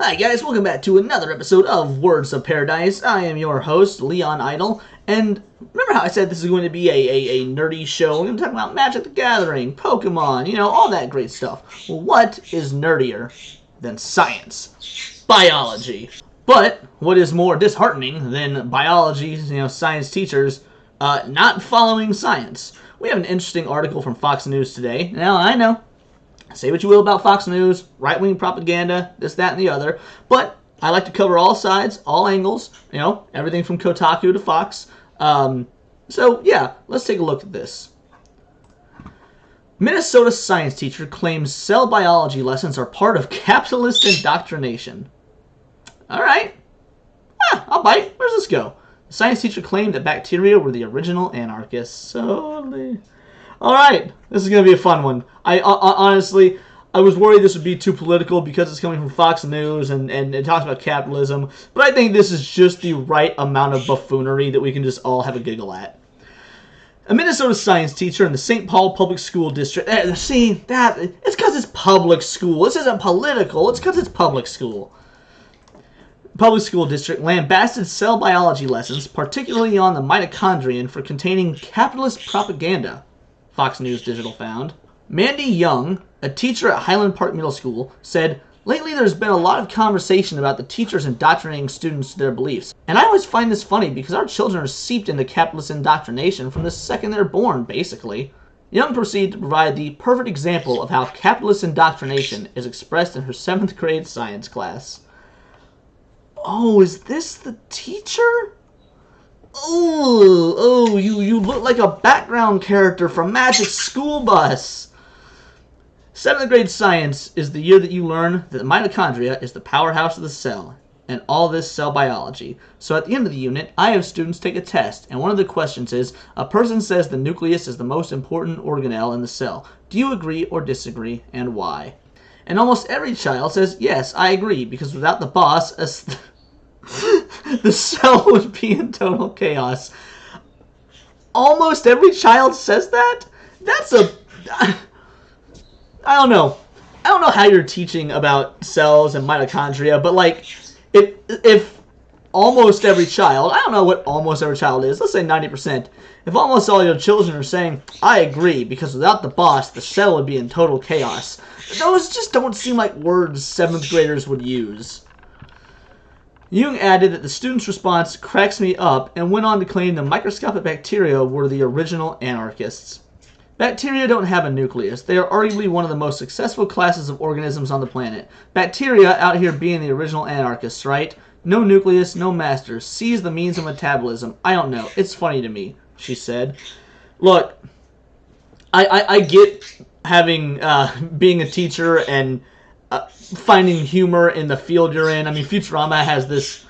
Hi guys, welcome back to another episode of Words of Paradise. I am your host, Leon Idle, and remember how I said this is going to be a nerdy show? We're going to talk about Magic the Gathering, Pokemon, you know, all that great stuff. Well, what is nerdier than science? Biology. But what is more disheartening than biology, science teachers not following science? We have an interesting article from Fox News today. Now, I know, say what you will about Fox News, right-wing propaganda, this, that, and the other, but I like to cover all sides, all angles, everything from Kotaku to Fox. So, yeah, let's take a look at this. Minnesota science teacher claims cell biology lessons are part of capitalist indoctrination. All right. I'll bite. Where's this go? The science teacher claimed that bacteria were the original anarchists. So, all right, this is going to be a fun one. Honestly, I was worried this would be too political because it's coming from Fox News and it talks about capitalism. But I think this is just the right amount of buffoonery that we can just all have a giggle at. A Minnesota science teacher in the St. Paul Public School District. It's because it's public school. This isn't political. It's because it's public school. Public School District lambasted cell biology lessons, particularly on the mitochondrion, for containing capitalist propaganda. Fox News Digital found. Mandy Young, a teacher at Highland Park Middle School, said, "Lately there's been a lot of conversation about the teachers indoctrinating students to their beliefs. And I always find this funny because our children are seeped into capitalist indoctrination from the second they're born, basically." Young proceeded to provide the perfect example of how capitalist indoctrination is expressed in her 7th grade science class. Oh, is this the teacher? Oh, you look like a background character from Magic School Bus. 7th grade science is the year that you learn that the mitochondria is the powerhouse of the cell, and all this cell biology. So at the end of the unit, I have students take a test, and one of the questions is, a person says the nucleus is the most important organelle in the cell. Do you agree or disagree, and why? And almost every child says, yes, I agree, because without the boss, the cell would be in total chaos. Almost every child says that? I don't know. I don't know how you're teaching about cells and mitochondria, but like, if almost every child, I don't know what almost every child is, let's say 90%, if almost all your children are saying, I agree, because without the boss, the cell would be in total chaos, those just don't seem like words 7th graders would use. Jung added that the student's response cracks me up and went on to claim the microscopic bacteria were the original anarchists. Bacteria don't have a nucleus. They are arguably one of the most successful classes of organisms on the planet. Bacteria out here being the original anarchists, right? No nucleus, no masters. Seize the means of metabolism. I don't know. It's funny to me, she said. Look, I get having, being a teacher and finding humor in the field you're in. I mean, Futurama has this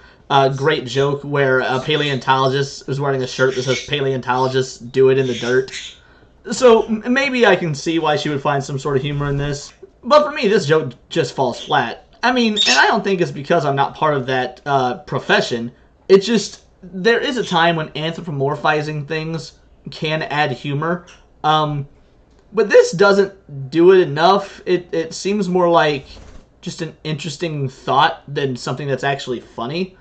great joke where a paleontologist is wearing a shirt that says paleontologists do it in the dirt. So maybe I can see why she would find some sort of humor in this. But for me, this joke just falls flat. I mean, and I don't think it's because I'm not part of that profession. It's just, there is a time when anthropomorphizing things can add humor. But this doesn't do it enough. It seems more like just an interesting thought than something that's actually funny.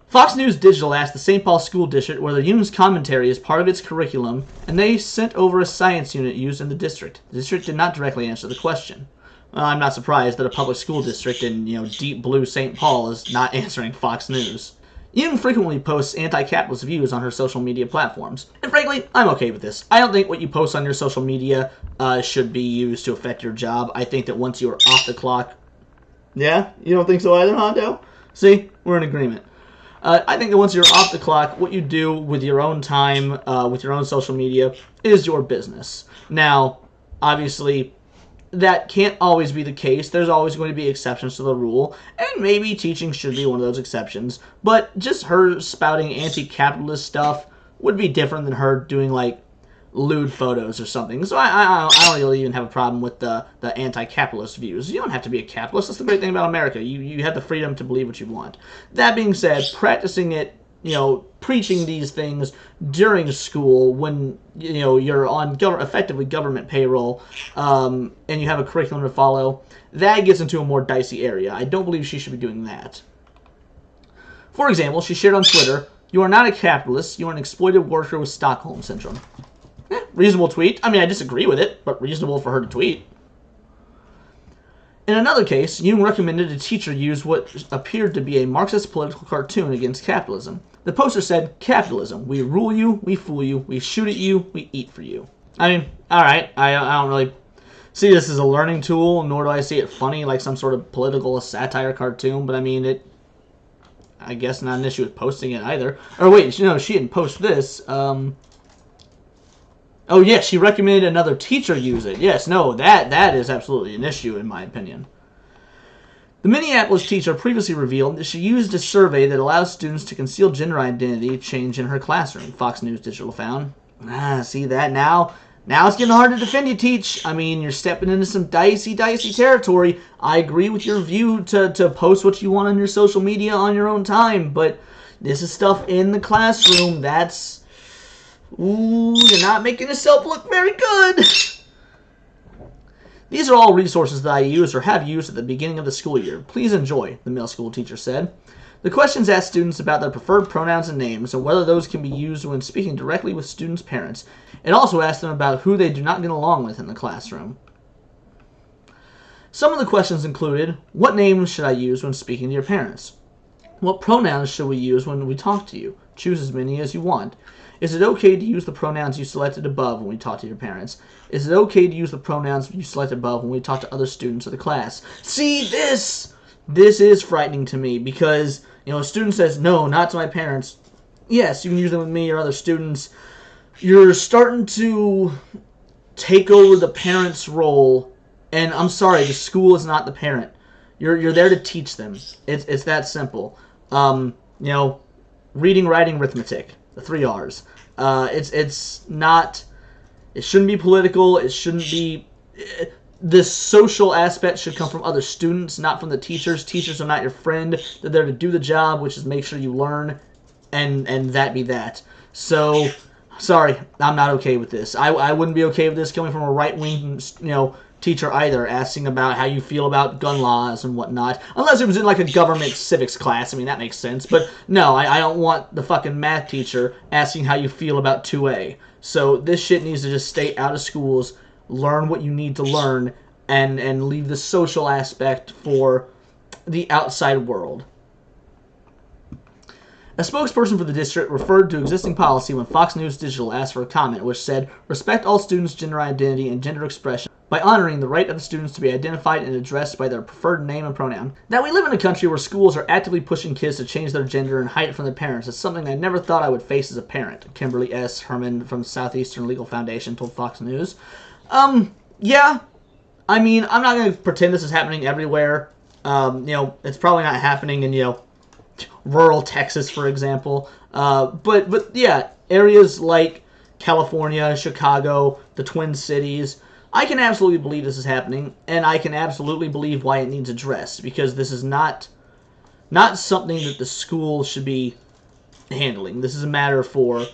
Fox News Digital asked the St. Paul School District whether Jung's commentary is part of its curriculum, and they sent over a science unit used in the district. The district did not directly answer the question. Well, I'm not surprised that a public school district in, deep blue St. Paul is not answering Fox News. Jung frequently posts anti-capitalist views on her social media platforms. And frankly, I'm okay with this. I don't think what you post on your social media should be used to affect your job. I think that once you're off the clock... Yeah? You don't think so either, Hondo? See? We're in agreement. I think that once you're off the clock, what you do with your own time, with your own social media, is your business. Now, obviously, that can't always be the case. There's always going to be exceptions to the rule, and maybe teaching should be one of those exceptions. But just her spouting anti-capitalist stuff would be different than her doing, like, lewd photos or something. So I don't really even have a problem with the anti-capitalist views. You don't have to be a capitalist. That's the great thing about America. You have the freedom to believe what you want. That being said, practicing it preaching these things during school when, you're on effectively government payroll, and you have a curriculum to follow, that gets into a more dicey area. I don't believe she should be doing that. For example, she shared on Twitter, "You are not a capitalist, you are an exploited worker with Stockholm Syndrome." Reasonable tweet. I mean, I disagree with it, but reasonable for her to tweet. In another case, Jung recommended a teacher use what appeared to be a Marxist political cartoon against capitalism. The poster said, "Capitalism. We rule you, we fool you, we shoot at you, we eat for you." I mean, alright, I don't really see this as a learning tool, nor do I see it funny like some sort of political satire cartoon, but I mean, I guess not an issue with posting it either. Or wait, she didn't post this. Oh, yes, she recommended another teacher use it. Yes, no, that is absolutely an issue in my opinion. The Minneapolis teacher previously revealed that she used a survey that allows students to conceal gender identity change in her classroom, Fox News Digital found. See that now? Now it's getting hard to defend you, Teach. I mean, you're stepping into some dicey territory. I agree with your view to post what you want on your social media on your own time, but this is stuff in the classroom that's... Ooh, you're not making yourself look very good. These are all resources that I use or have used at the beginning of the school year. Please enjoy, the middle school teacher said. The questions ask students about their preferred pronouns and names and whether those can be used when speaking directly with students' parents. It also asks them about who they do not get along with in the classroom. Some of the questions included, what names should I use when speaking to your parents? What pronouns should we use when we talk to you? Choose as many as you want. Is it okay to use the pronouns you selected above when we talk to your parents? Is it okay to use the pronouns you selected above when we talk to other students of the class? See, this is frightening to me because, a student says, no, not to my parents. Yes, you can use them with me or other students. You're starting to take over the parent's role, and I'm sorry, the school is not the parent. You're there to teach them. It's that simple. Reading, writing, arithmetic, the 3 R's. It's not. It shouldn't be political. It shouldn't be. The social aspect should come from other students, not from the teachers. Teachers are not your friend. They're there to do the job, which is make sure you learn, and that be that. So, sorry, I'm not okay with this. I wouldn't be okay with this coming from a right-wing, teacher either, asking about how you feel about gun laws and whatnot. Unless it was in like a government civics class. I mean, that makes sense. But no, I don't want the fucking math teacher asking how you feel about 2A. So this shit needs to just stay out of schools, learn what you need to learn, and leave the social aspect for the outside world. A spokesperson for the district referred to existing policy when Fox News Digital asked for a comment, which said, respect all students' gender identity and gender expression by honoring the right of the students to be identified and addressed by their preferred name and pronoun. Now, we live in a country where schools are actively pushing kids to change their gender and hide it from their parents. It's something I never thought I would face as a parent, Kimberly S. Herman from Southeastern Legal Foundation told Fox News. Yeah. I mean, I'm not going to pretend this is happening everywhere. It's probably not happening in, rural Texas, for example. But yeah, areas like California, Chicago, the Twin Cities, I can absolutely believe this is happening, and I can absolutely believe why it needs addressed, because this is not something that the school should be handling. This is a matter for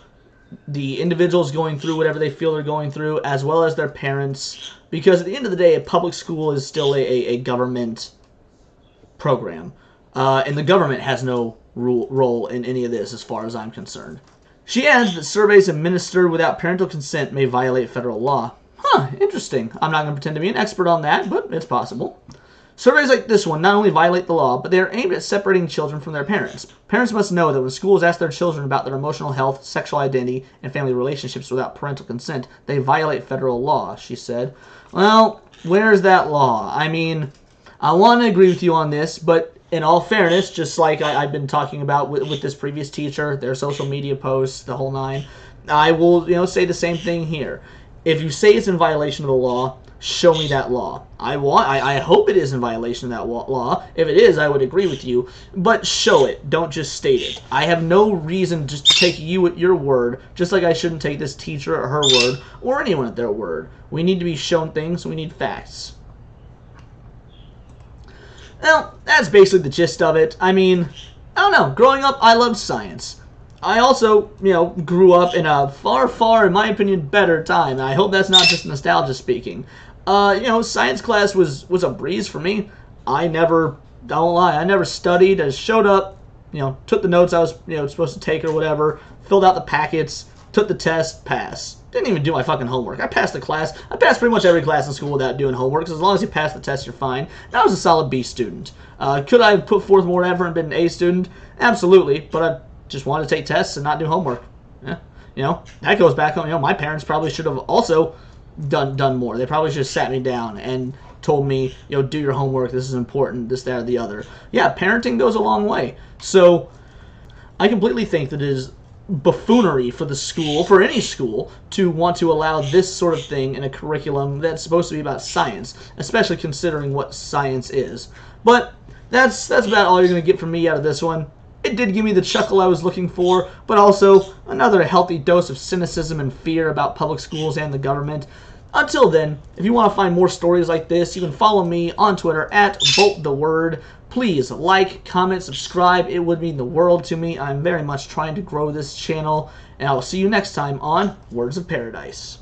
the individuals going through whatever they feel they're going through, as well as their parents, because at the end of the day, a public school is still a government program, and the government has no role in any of this as far as I'm concerned. She adds that surveys administered without parental consent may violate federal law. Huh, interesting. I'm not going to pretend to be an expert on that, but it's possible. Surveys like this one not only violate the law, but they are aimed at separating children from their parents. Parents must know that when schools ask their children about their emotional health, sexual identity, and family relationships without parental consent, they violate federal law, she said. Well, where's that law? I mean, I want to agree with you on this, but in all fairness, just like I've been talking about with this previous teacher, their social media posts, the whole nine, I will, say the same thing here. If you say it's in violation of the law, show me that law. I hope it is in violation of that law. If it is, I would agree with you. But show it. Don't just state it. I have no reason just to take you at your word, just like I shouldn't take this teacher or her word, or anyone at their word. We need to be shown things. We need facts. Well, that's basically the gist of it. I mean, I don't know. Growing up, I loved science. I also, grew up in a far, far, in my opinion, better time. And I hope that's not just nostalgia speaking. Science class was a breeze for me. Don't lie, I never studied. I showed up, took the notes I was, supposed to take or whatever, filled out the packets, took the test, pass. Didn't even do my fucking homework. I passed the class. I passed pretty much every class in school without doing homework, because as long as you pass the test, you're fine. And I was a solid B student. Could I have put forth more effort and been an A student? Absolutely, but I just wanted to take tests and not do homework. Yeah. That goes back on, my parents probably should have also done more. They probably should have sat me down and told me, do your homework, this is important, this, that, or the other. Yeah, parenting goes a long way. So I completely think that it is buffoonery for the school, for any school, to want to allow this sort of thing in a curriculum that's supposed to be about science, especially considering what science is. But that's about all you're going to get from me out of this one. It did give me the chuckle I was looking for, but also another healthy dose of cynicism and fear about public schools and the government. Until then, if you want to find more stories like this, you can follow me on Twitter at VoltTheWord. Please like, comment, subscribe. It would mean the world to me. I'm very much trying to grow this channel, and I will see you next time on Words of Paradise.